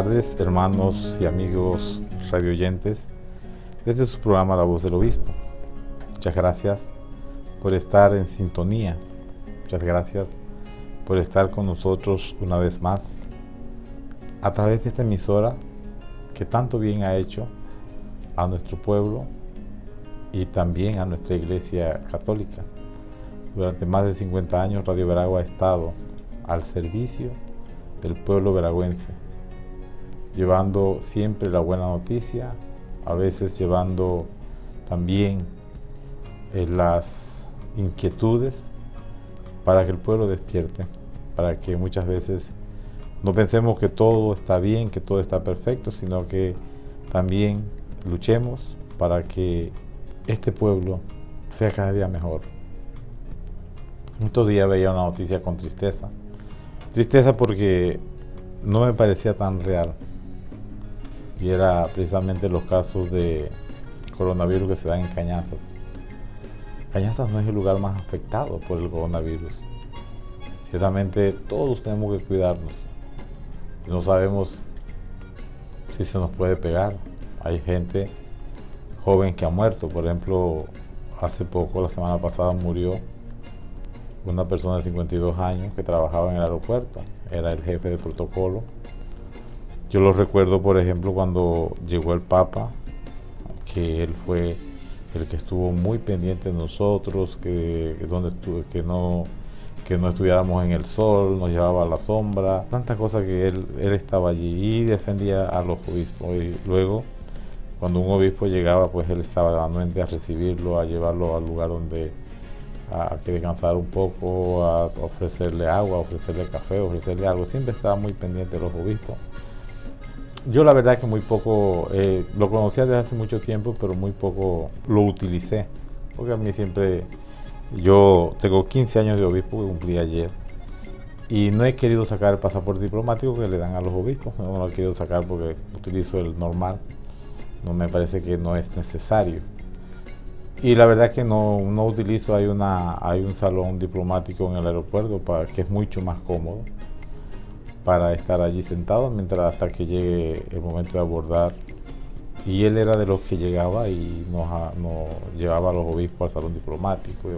tardes, hermanos y amigos radioyentes, desde su programa La Voz del Obispo. Muchas gracias por estar en sintonía. Muchas gracias por estar con nosotros una vez más a través de esta emisora que tanto bien ha hecho a nuestro pueblo y también a nuestra Iglesia Católica. Durante más de 50 años Radio Veragua ha estado al servicio del pueblo veragüense, llevando siempre la buena noticia, a veces llevando también las inquietudes para que el pueblo despierte, para que muchas veces no pensemos que todo está bien, que todo está perfecto, sino que también luchemos para que este pueblo sea cada día mejor. Estos días veía una noticia con tristeza porque no me parecía tan real, y era precisamente los casos de coronavirus que se dan en Cañazas. Cañazas no es el lugar más afectado por el coronavirus. Ciertamente todos tenemos que cuidarnos. No sabemos si se nos puede pegar. Hay gente joven que ha muerto. Por ejemplo, hace poco, la semana pasada, murió una persona de 52 años que trabajaba en el aeropuerto. Era el jefe de protocolo. Yo lo recuerdo, por ejemplo, cuando llegó el Papa, que él fue el que estuvo muy pendiente de nosotros, que no estuviéramos en el sol, nos llevaba a la sombra, tantas cosas que él estaba allí y defendía a los obispos. Y luego, cuando un obispo llegaba, pues él estaba anuente a recibirlo, a llevarlo al lugar donde a que descansar un poco, a ofrecerle agua, a ofrecerle café, a ofrecerle algo. Siempre estaba muy pendiente de los obispos. Yo la verdad que muy poco, lo conocía desde hace mucho tiempo, pero muy poco lo utilicé, porque a mí siempre, yo tengo 15 años de obispo que cumplí ayer, y no he querido sacar el pasaporte diplomático que le dan a los obispos. No lo he querido sacar porque utilizo el normal, no me parece que no es necesario. Y la verdad que no utilizo, hay un salón diplomático en el aeropuerto que es mucho más cómodo para estar allí sentado hasta que llegue el momento de abordar. Y él era de los que llegaba y nos llevaba a los obispos al salón diplomático, y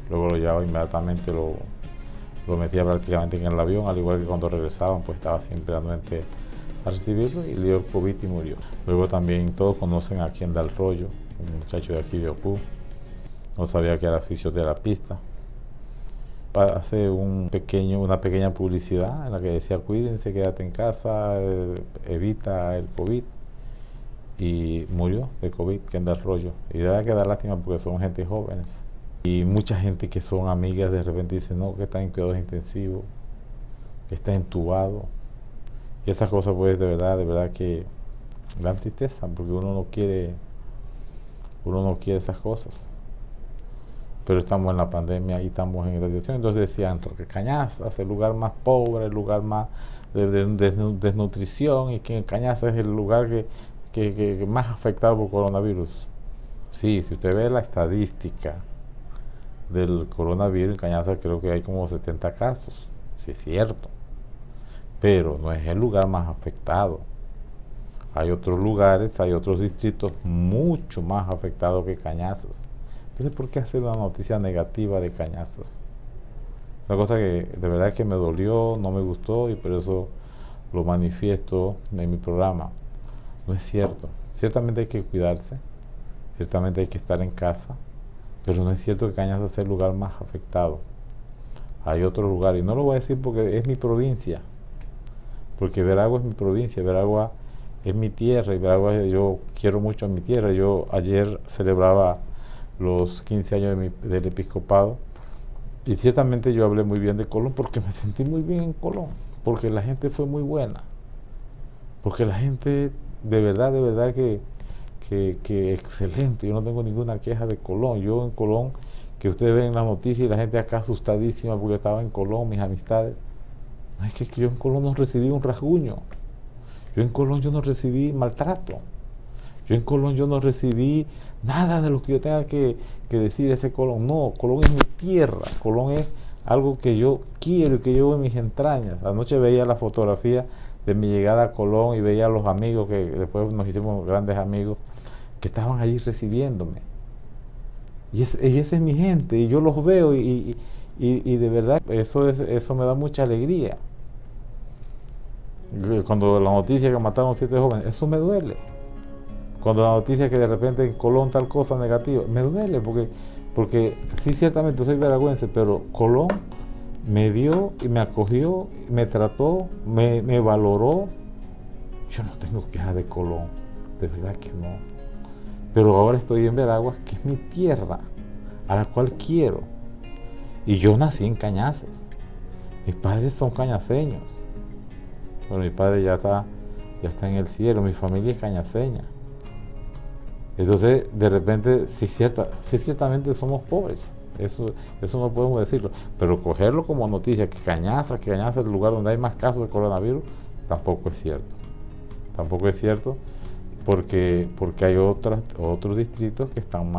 luego lo llevaba inmediatamente, lo metía prácticamente en el avión, al igual que cuando regresaban, pues estaba siempre anuente a recibirlo, y le dio COVID y murió. Luego también todos conocen a Kendall Rollo, un muchacho de aquí de Opú. No sabía que era fisioterapista. Hace una pequeña publicidad en la que decía: cuídense, quédate en casa, evita el COVID. Y murió de COVID, Kendall Rollo. Y de verdad que da lástima porque son gente jóvenes. Y mucha gente que son amigas de repente dicen: no, que está en cuidados intensivos, que está entubado. Y esas cosas, pues, de verdad que dan tristeza, porque uno no quiere esas cosas. Pero estamos en la pandemia y estamos en esta situación. Entonces decían que Cañazas, el lugar más pobre, el lugar más de desnutrición, y que Cañazas es el lugar que más afectado por coronavirus. Sí, si usted ve la estadística del coronavirus, en Cañazas creo que hay como 70 casos. Sí, es cierto. Pero no es el lugar más afectado. Hay otros lugares, hay otros distritos mucho más afectados que Cañazas. Entonces, ¿por qué hacer una noticia negativa de Cañazas? Una cosa que de verdad que me dolió, no me gustó, y por eso lo manifiesto en mi programa. No es cierto. Ciertamente hay que cuidarse, ciertamente hay que estar en casa, pero no es cierto que Cañazas sea el lugar más afectado. Hay otro lugar, y no lo voy a decir porque es mi provincia, porque Veragua es mi provincia, Veragua es mi tierra, y Veragua, yo quiero mucho a mi tierra. Yo ayer celebraba los 15 años del episcopado, y ciertamente yo hablé muy bien de Colón porque me sentí muy bien en Colón, porque la gente fue muy buena, porque la gente de verdad que excelente. Yo no tengo ninguna queja de Colón. Yo en Colón, que ustedes ven en las noticias y la gente acá asustadísima porque yo estaba en Colón, mis amistades, no es que yo en Colón no recibí un rasguño, yo en Colón yo no recibí maltrato, yo en Colón yo no recibí nada de lo que yo tenga que decir ese Colón. No, Colón es mi tierra, Colón es algo que yo quiero y que llevo en mis entrañas. Anoche veía la fotografía de mi llegada a Colón y veía a los amigos, que después nos hicimos grandes amigos, que estaban allí recibiéndome. Y esa es mi gente, y yo los veo y de verdad eso me da mucha alegría. Cuando la noticia que mataron 7 jóvenes, eso me duele. Cuando la noticia que de repente en Colón tal cosa negativa, me duele porque sí, ciertamente soy veragüense, pero Colón me dio y me acogió, me trató, me valoró. Yo no tengo quejas de Colón, de verdad que no. Pero ahora estoy en Veraguas, que es mi tierra, a la cual quiero. Y yo nací en Cañazas. Mis padres son cañaseños. Bueno, mi padre ya está en el cielo, mi familia es cañaseña. Entonces, de repente, sí ciertamente somos pobres. Eso no podemos decirlo. Pero cogerlo como noticia, que Cañazas es el lugar donde hay más casos de coronavirus, tampoco es cierto. Tampoco es cierto. Porque hay otros distritos que están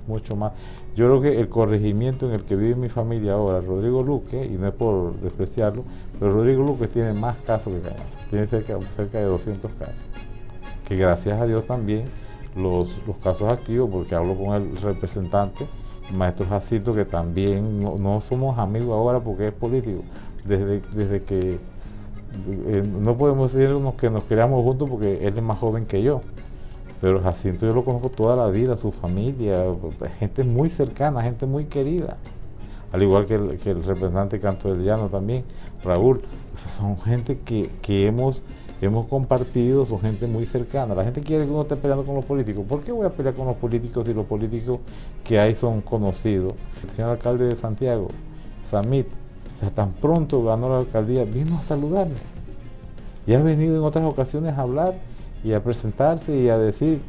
mucho más. Yo creo que el corregimiento en el que vive mi familia ahora, Rodrigo Luque, y no es por despreciarlo, pero Rodrigo Luque tiene más casos que Cañazas, tiene cerca de 200 casos. Que gracias a Dios también los casos activos, porque hablo con el representante, el maestro Jacito, que también no somos amigos ahora porque es político, desde que no podemos decirnos que nos criamos juntos porque él es más joven que yo, pero Jacinto yo lo conozco toda la vida, su familia, gente muy cercana, gente muy querida, al igual que el representante Canto del Llano también, Raúl. Son gente que hemos compartido, son gente muy cercana. La gente quiere que uno esté peleando con los políticos. ¿Por qué voy a pelear con los políticos si los políticos que hay son conocidos? El señor alcalde de Santiago, Samit, o sea, tan pronto ganó la alcaldía, vino a saludarme. Y ha venido en otras ocasiones a hablar y a presentarse y a decir,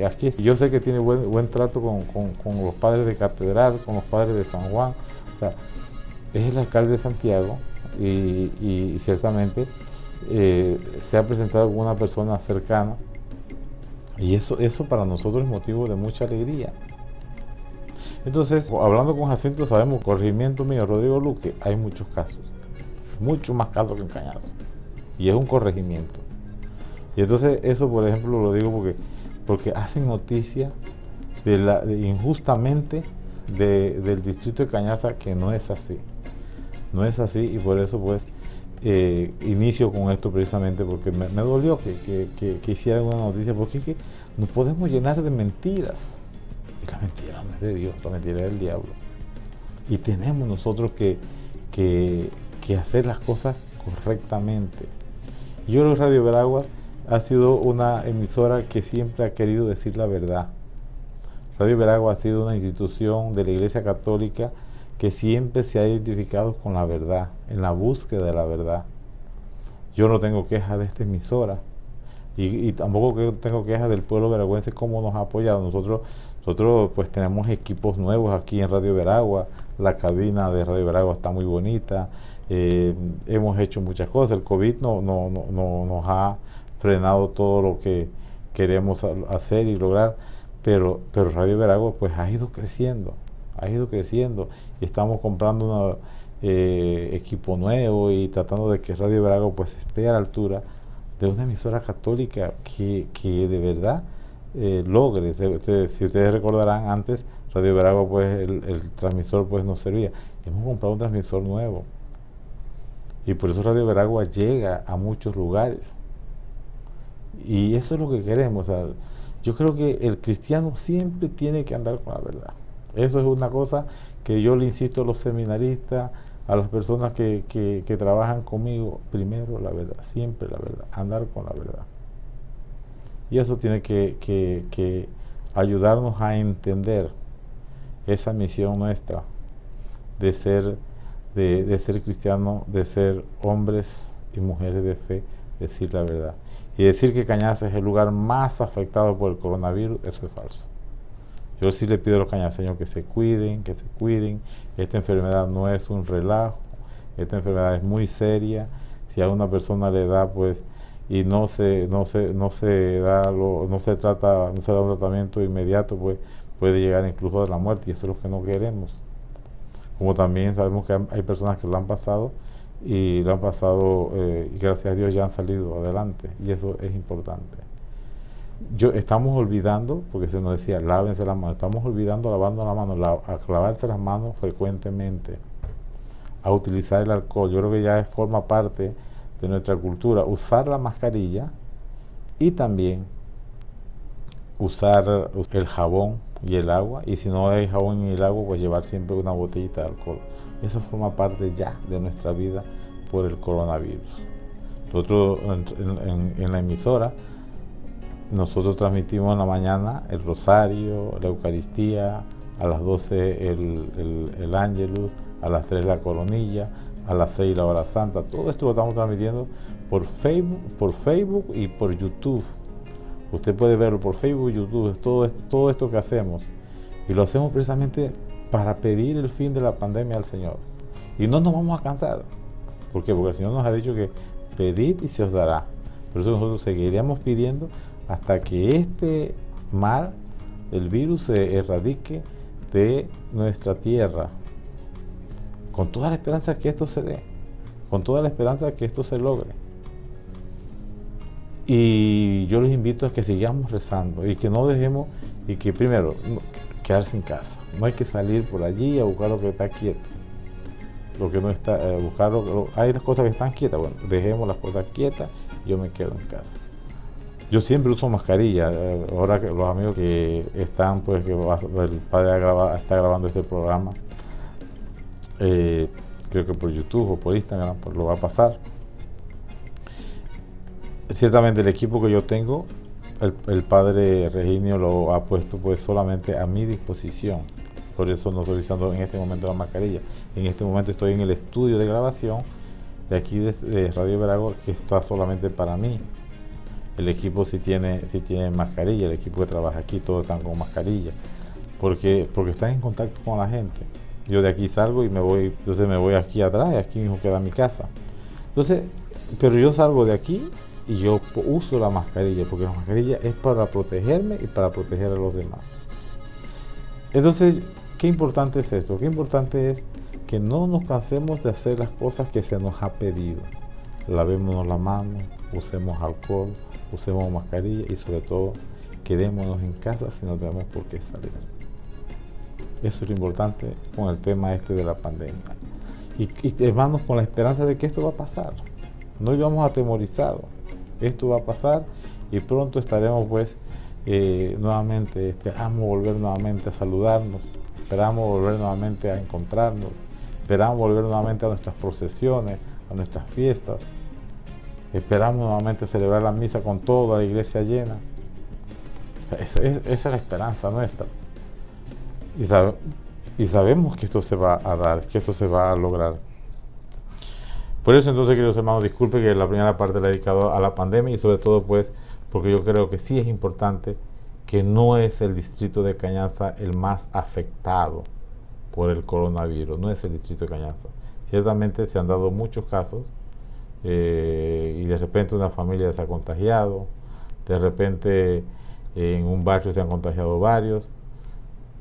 aquí yo sé que tiene buen trato con los padres de Catedral, con los padres de San Juan. O sea, es el alcalde de Santiago y ciertamente se ha presentado como una persona cercana. Y eso para nosotros es motivo de mucha alegría. Entonces, hablando con Jacinto, sabemos, corregimiento mío, Rodrigo Luque, hay muchos casos, muchos más casos que en Cañazas, y es un corregimiento. Y entonces eso, por ejemplo, lo digo porque hacen noticia injustamente del distrito de Cañazas, que no es así. No es así, y por eso pues inicio con esto precisamente, porque me dolió que hicieran una noticia, porque es que nos podemos llenar de mentiras. Y la mentira no es de Dios, la mentira es del diablo. Y tenemos nosotros que hacer las cosas correctamente. Yo creo que Radio Veraguas ha sido una emisora que siempre ha querido decir la verdad. Radio Veraguas ha sido una institución de la Iglesia Católica que siempre se ha identificado con la verdad, en la búsqueda de la verdad. Yo no tengo quejas de esta emisora y tampoco tengo quejas del pueblo veragüense, cómo nos ha apoyado. Nosotros pues tenemos equipos nuevos aquí en Radio Veraguas, la cabina de Radio Veraguas está muy bonita, hemos hecho muchas cosas. El COVID no nos ha frenado todo lo que queremos hacer y lograr, pero Radio Veraguas pues ha ido creciendo y estamos comprando un equipo nuevo y tratando de que Radio Veraguas pues esté a la altura de una emisora católica que de verdad logre. Si ustedes recordarán, antes Radio Veraguas pues el transmisor pues no servía. Hemos comprado un transmisor nuevo y por eso Radio Veraguas llega a muchos lugares y eso es lo que queremos. O sea, yo creo que el cristiano siempre tiene que andar con la verdad. Eso es una cosa que yo le insisto a los seminaristas, a las personas que trabajan conmigo: primero la verdad, siempre la verdad, andar con la verdad. Y eso tiene que ayudarnos a entender esa misión nuestra de ser cristianos, de ser hombres y mujeres de fe, decir la verdad. Y decir que Cañazas es el lugar más afectado por el coronavirus, eso es falso. Yo sí le pido a los cañaseños que se cuiden. Esta enfermedad no es un relajo, esta enfermedad es muy seria. Si a una persona le da pues y no se da un tratamiento inmediato, pues puede llegar incluso a la muerte, y eso es lo que no queremos. Como también sabemos que hay personas que lo han pasado y lo han pasado, y gracias a Dios ya han salido adelante, y eso es importante. Estamos olvidando, porque se nos decía, lávense las manos, estamos olvidando lavando las manos, a lavarse las manos frecuentemente, a utilizar el alcohol. Yo creo que ya forma parte de nuestra cultura, usar la mascarilla y también usar el jabón y el agua, y si no hay jabón y el agua, pues llevar siempre una botellita de alcohol. Eso forma parte ya de nuestra vida por el coronavirus. Nosotros en la emisora, nosotros transmitimos en la mañana el rosario, la Eucaristía, a las 12 el Ángelus, a las 3 la coronilla, a las 6 la hora santa. Todo esto lo estamos transmitiendo por Facebook y por YouTube. Usted puede verlo por Facebook y YouTube, todo esto que hacemos. Y lo hacemos precisamente para pedir el fin de la pandemia al Señor. Y no nos vamos a cansar. ¿Por qué? Porque el Señor nos ha dicho que pedid y se os dará. Por eso nosotros seguiremos pidiendo hasta que este mal, el virus, se erradique de nuestra tierra. Con toda la esperanza que esto se dé. Con toda la esperanza que esto se logre. Y yo les invito a que sigamos rezando y que no dejemos, y que primero, quedarse en casa. No hay que salir por allí a buscar lo que está quieto. Lo que no está, hay las cosas que están quietas. Bueno, dejemos las cosas quietas, yo me quedo en casa. Yo siempre uso mascarilla. Ahora que los amigos que están, pues que el padre está grabando este programa, creo que por YouTube o por Instagram, pues lo va a pasar. Ciertamente el equipo que yo tengo, el padre Reginio lo ha puesto pues solamente a mi disposición. Por eso no estoy usando en este momento la mascarilla. En este momento estoy en el estudio de grabación de aquí de Radio Veragua, que está solamente para mí. El equipo sí tiene mascarilla, el equipo que trabaja aquí, todos están con mascarilla, porque están en contacto con la gente. Yo de aquí salgo y me voy aquí atrás, y aquí mismo queda mi casa. Entonces, pero yo salgo de aquí y yo uso la mascarilla, porque la mascarilla es para protegerme y para proteger a los demás. Entonces, qué importante es esto, qué importante es que no nos cansemos de hacer las cosas que se nos ha pedido. Lavémonos la mano, usemos alcohol, usemos mascarilla y sobre todo quedémonos en casa si no tenemos por qué salir. Eso es lo importante con el tema este de la pandemia. Y hermanos, con la esperanza de que esto va a pasar. No íbamos atemorizados. Esto va a pasar y pronto estaremos pues nuevamente, esperamos volver nuevamente a saludarnos, esperamos volver nuevamente a encontrarnos, esperamos volver nuevamente a nuestras procesiones, a nuestras fiestas, esperamos nuevamente celebrar la misa con toda la iglesia llena. Esa es la esperanza nuestra. Y sabemos que esto se va a dar, que esto se va a lograr. Por eso entonces, queridos hermanos, disculpe que la primera parte la he dedicado a la pandemia y sobre todo pues porque yo creo que sí es importante que no es el distrito de Cañaza el más afectado por el coronavirus, no es el distrito de Cañaza. Ciertamente se han dado muchos casos y de repente una familia se ha contagiado, de repente en un barrio se han contagiado varios,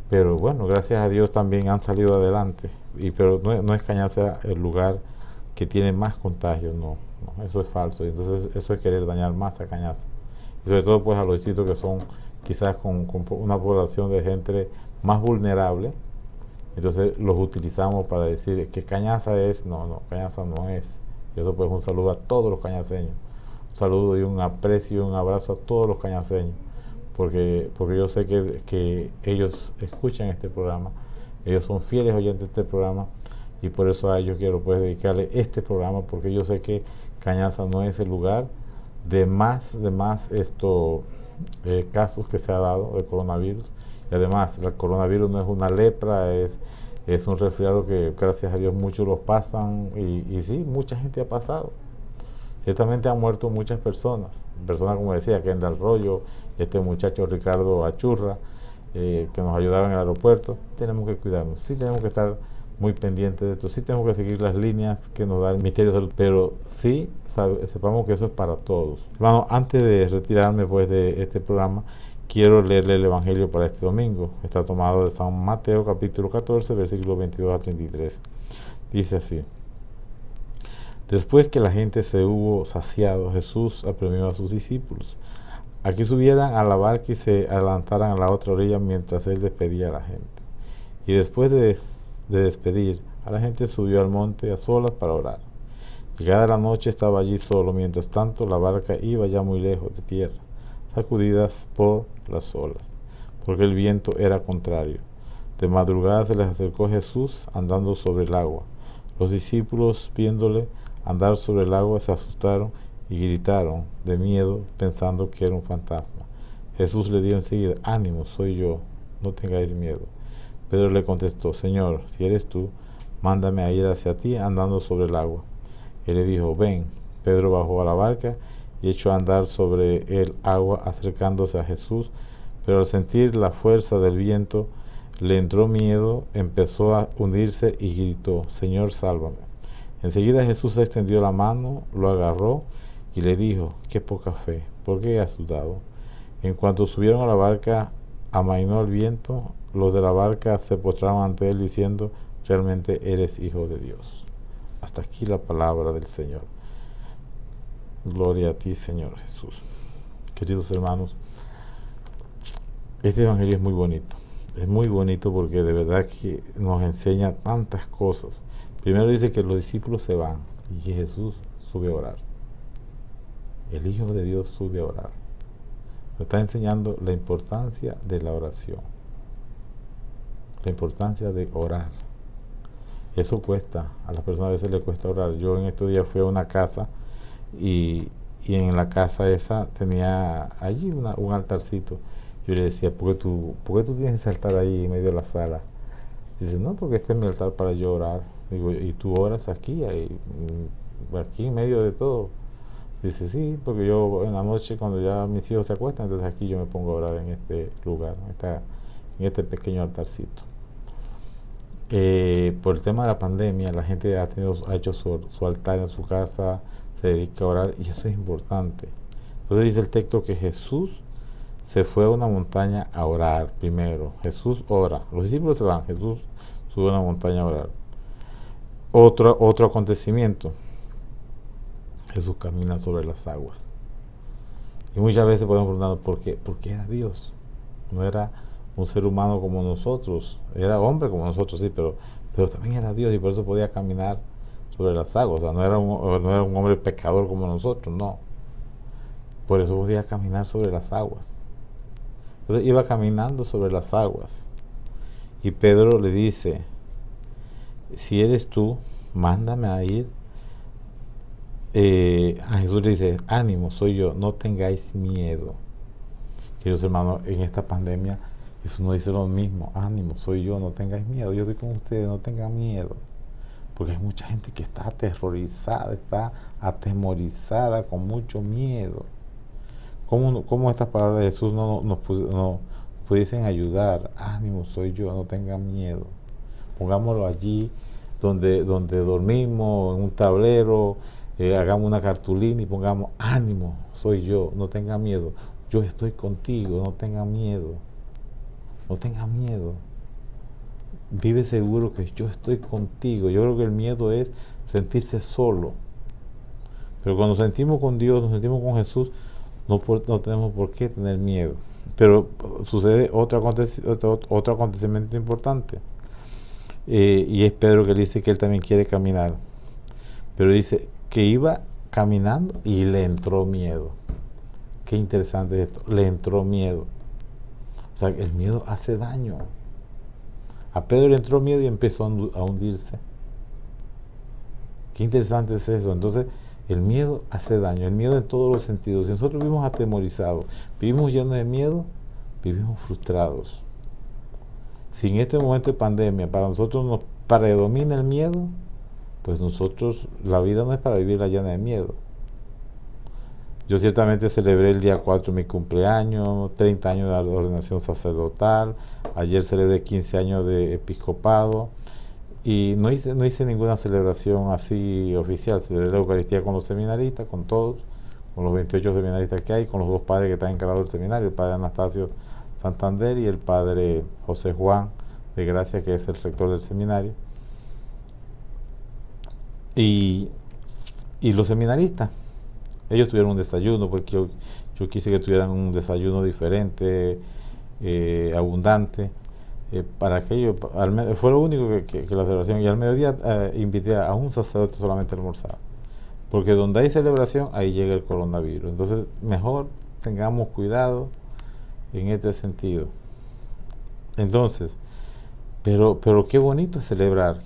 pero bueno, gracias a Dios también han salido adelante, pero no es Cañaza el lugar que tiene más contagios, no, eso es falso, entonces eso es querer dañar más a Cañaza, y sobre todo pues a los distritos que son quizás con una población de gente más vulnerable. Entonces los utilizamos para decir que Cañaza es, no, Cañaza no es. Y eso pues un saludo a todos los cañaceños, un saludo y un aprecio y un abrazo a todos los cañaceños, porque yo sé que ellos escuchan este programa, ellos son fieles oyentes de este programa, y por eso a ellos quiero pues dedicarle este programa, porque yo sé que Cañaza no es el lugar de más casos que se ha dado de coronavirus. Y además el coronavirus no es una lepra, es un resfriado que gracias a Dios muchos los pasan, y sí, mucha gente ha pasado. Ciertamente han muerto muchas personas como decía Kendall Arroyo, este muchacho Ricardo Achurra, que nos ayudaron en el aeropuerto. Tenemos que cuidarnos, sí tenemos que estar muy pendientes de esto, sí tenemos que seguir las líneas que nos da el Ministerio de Salud, pero sí sepamos que eso es para todos. Hermano, antes de retirarme pues de este programa, quiero leerle el Evangelio para este domingo. Está tomado de San Mateo capítulo 14, versículos 22 a 33. Dice así: Después que la gente se hubo saciado, Jesús apremió a sus discípulos a que subieran a la barca y se adelantaran a la otra orilla mientras él despedía a la gente. Y después de despedir a la gente, subió al monte a solas para orar. Llegada la noche estaba allí solo. Mientras tanto, la barca iba ya muy lejos de tierra, sacudidas por las olas, porque el viento era contrario. De madrugada se les acercó Jesús andando sobre el agua. Los discípulos, viéndole andar sobre el agua, se asustaron y gritaron de miedo, pensando que era un fantasma. Jesús le dijo enseguida: ánimo, soy yo, no tengáis miedo. Pedro le contestó: Señor, si eres tú, mándame a ir hacia ti andando sobre el agua. Él le dijo: ven. Pedro bajó a la barca y echó a andar sobre el agua, acercándose a Jesús, pero al sentir la fuerza del viento le entró miedo, empezó a hundirse y gritó: Señor, sálvame. Enseguida Jesús extendió la mano, lo agarró y le dijo: qué poca fe, ¿por qué has dudado? En cuanto subieron a la barca, amainó el viento. Los de la barca se postraron ante él diciendo: realmente eres Hijo de Dios. Hasta aquí la palabra del Señor. Gloria a ti, Señor Jesús. Queridos hermanos, este evangelio es muy bonito. Es muy bonito porque de verdad que nos enseña tantas cosas. Primero dice que los discípulos se van y que Jesús sube a orar. El Hijo de Dios sube a orar. Nos está enseñando la importancia de la oración. La importancia de orar. Eso cuesta. A las personas a veces les cuesta orar. Yo en estos días fui a una casa y en la casa esa tenía allí un altarcito. Yo le decía: ¿por qué tú tienes ese altar ahí en medio de la sala? Dice: no, porque este es mi altar para yo orar. Digo: ¿y tú oras aquí en medio de todo? Dice: sí, porque yo en la noche, cuando ya mis hijos se acuestan, entonces aquí yo me pongo a orar en este lugar, en este pequeño altarcito. Por el tema de la pandemia, la gente ha hecho su altar en su casa, se dedica a orar, y eso es importante. Entonces dice el texto que Jesús se fue a una montaña a orar primero. Jesús ora. Los discípulos se van. Jesús sube a una montaña a orar. Otro acontecimiento. Jesús camina sobre las aguas. Y muchas veces podemos preguntarnos por qué. Porque era Dios. No era un ser humano como nosotros. Era hombre como nosotros, sí, pero también era Dios, y por eso podía caminar sobre las aguas. O sea, no era un hombre pecador como nosotros, no. Por eso podía caminar sobre las aguas. Entonces iba caminando sobre las aguas. Y Pedro le dice: si eres tú, mándame a ir. A Jesús le dice: ánimo, soy yo, no tengáis miedo. Queridos hermanos, en esta pandemia Jesús nos dice lo mismo: ánimo, soy yo, no tengáis miedo, yo estoy con ustedes, no tengan miedo. Porque hay mucha gente que está aterrorizada, está atemorizada, con mucho miedo. ¿Cómo estas palabras de Jesús nos pudiesen ayudar? Ánimo, soy yo, no tengan miedo. Pongámoslo allí donde dormimos, en un tablero, hagamos una cartulina y pongamos: ánimo, soy yo, no tengan miedo. Yo estoy contigo, no tengan miedo. No tengan miedo. Vive seguro que yo estoy contigo. Yo creo que el miedo es sentirse solo. Pero cuando nos sentimos con Dios, nos sentimos con Jesús, no tenemos por qué tener miedo. Pero sucede otro acontecimiento importante. Y es Pedro, que le dice que él también quiere caminar. Pero dice que iba caminando y le entró miedo. Qué interesante es esto. Le entró miedo. O sea, el miedo hace daño. A Pedro le entró miedo y empezó a hundirse. Qué interesante es eso. Entonces, el miedo hace daño. El miedo en todos los sentidos. Si nosotros vivimos atemorizados, vivimos llenos de miedo, vivimos frustrados. Si en este momento de pandemia para nosotros nos predomina el miedo, pues la vida no es para vivirla llena de miedo. Yo ciertamente celebré el día 4 mi cumpleaños, 30 años de ordenación sacerdotal, ayer celebré 15 años de episcopado, y no hice ninguna celebración así oficial. Celebré la Eucaristía con los seminaristas, con todos, con los 28 seminaristas que hay, con los dos padres que están encargados del seminario, el padre Anastasio Santander y el padre José Juan de Gracia, que es el rector del seminario. Y Y los seminaristas, ellos tuvieron un desayuno, porque yo quise que tuvieran un desayuno diferente, abundante, para que ellos, fue lo único que la celebración. Y al mediodía invité a un sacerdote solamente a almorzar, porque donde hay celebración, ahí llega el coronavirus. Entonces, mejor tengamos cuidado en este sentido. Entonces, pero qué bonito es celebrar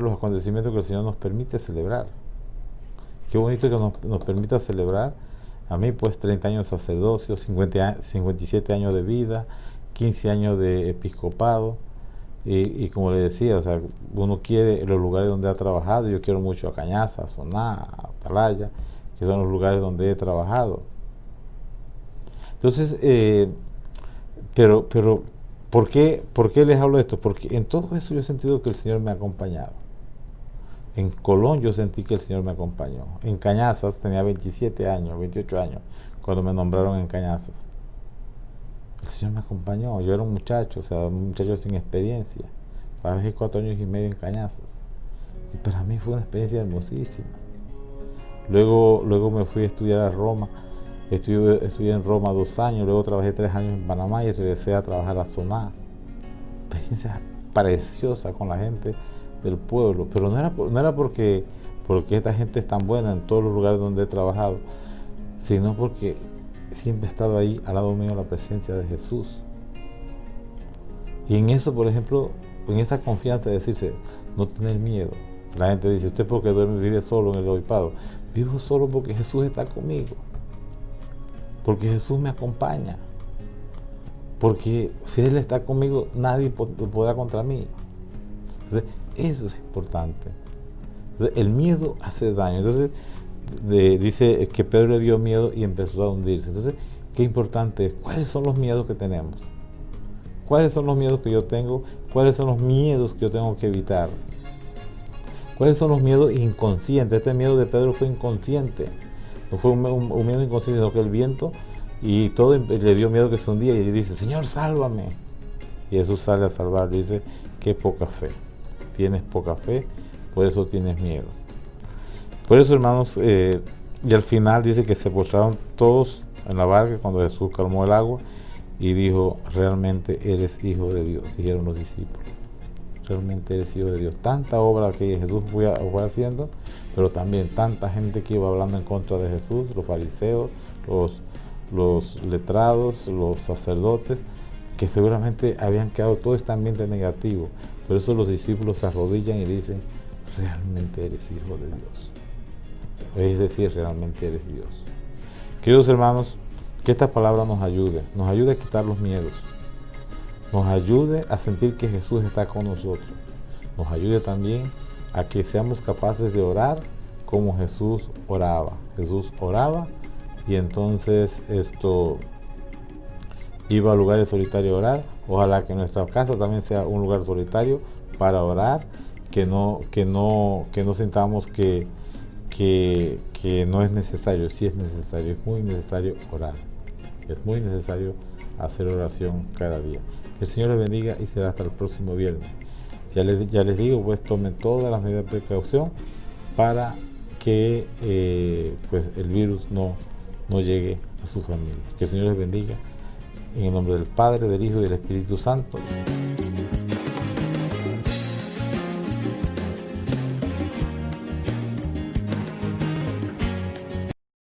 los acontecimientos que el Señor nos permite celebrar. Qué bonito que nos permita celebrar. A mí, pues, 30 años de sacerdocio, 57 años de vida, 15 años de episcopado. Y como le decía, o sea, uno quiere los lugares donde ha trabajado. Yo quiero mucho a Cañaza, a Soná, a Atalaya, que son los lugares donde he trabajado. Entonces, pero ¿por qué les hablo de esto? Porque en todo eso yo he sentido que el Señor me ha acompañado. En Colón yo sentí que el Señor me acompañó. En Cañazas tenía 27 años, 28 años, cuando me nombraron en Cañazas. El Señor me acompañó. Yo era un muchacho, o sea, un muchacho sin experiencia. Trabajé 4 años y medio en Cañazas. Y para mí fue una experiencia hermosísima. Luego me fui a estudiar a Roma. Estudié en Roma 2 años, luego trabajé 3 años en Panamá y regresé a trabajar a Soná. Experiencia preciosa con la gente del pueblo, pero no era porque esta gente es tan buena en todos los lugares donde he trabajado, sino porque siempre he estado ahí al lado mío la presencia de Jesús. Y en eso, por ejemplo, en esa confianza de decirse, no tener miedo. La gente dice, usted porque duerme, vive solo en el obispado. Vivo solo porque Jesús está conmigo. Porque Jesús me acompaña. Porque si Él está conmigo, nadie podrá contra mí. Entonces, eso es importante. Entonces, el miedo hace daño. Entonces, dice que Pedro le dio miedo y empezó a hundirse. Entonces, qué importante es, ¿cuáles son los miedos que tenemos? ¿Cuáles son los miedos que yo tengo? ¿Cuáles son los miedos que yo tengo que evitar? ¿Cuáles son los miedos inconscientes? Este miedo de Pedro fue inconsciente. No fue un miedo inconsciente, sino que el viento y todo le dio miedo que se hundía y le dice, Señor, sálvame. Y Jesús sale a salvar, dice, qué poca fe. Tienes poca fe, por eso tienes miedo. Por eso, hermanos, y al final dice que se postraron todos en la barca cuando Jesús calmó el agua y dijo, realmente eres hijo de Dios, dijeron los discípulos. Realmente eres hijo de Dios. Tanta obra que Jesús fue haciendo, pero también tanta gente que iba hablando en contra de Jesús, los fariseos, los letrados, los sacerdotes, que seguramente habían quedado todo este ambiente negativo. Por eso los discípulos se arrodillan y dicen, realmente eres hijo de Dios. Es decir, realmente eres Dios. Queridos hermanos, que esta palabra nos ayude a quitar los miedos, nos ayude a sentir que Jesús está con nosotros, nos ayude también a que seamos capaces de orar como Jesús oraba. Jesús oraba y entonces iba a lugares solitarios a orar. Ojalá que nuestra casa también sea un lugar solitario para orar, que no sintamos que no es necesario. Sí es necesario, es muy necesario orar. Es muy necesario hacer oración cada día. Que el Señor les bendiga y será hasta el próximo viernes. Ya les digo, pues tomen todas las medidas de precaución para que pues el virus no llegue a su familia. Que el Señor les bendiga en el nombre del Padre, del Hijo y del Espíritu Santo.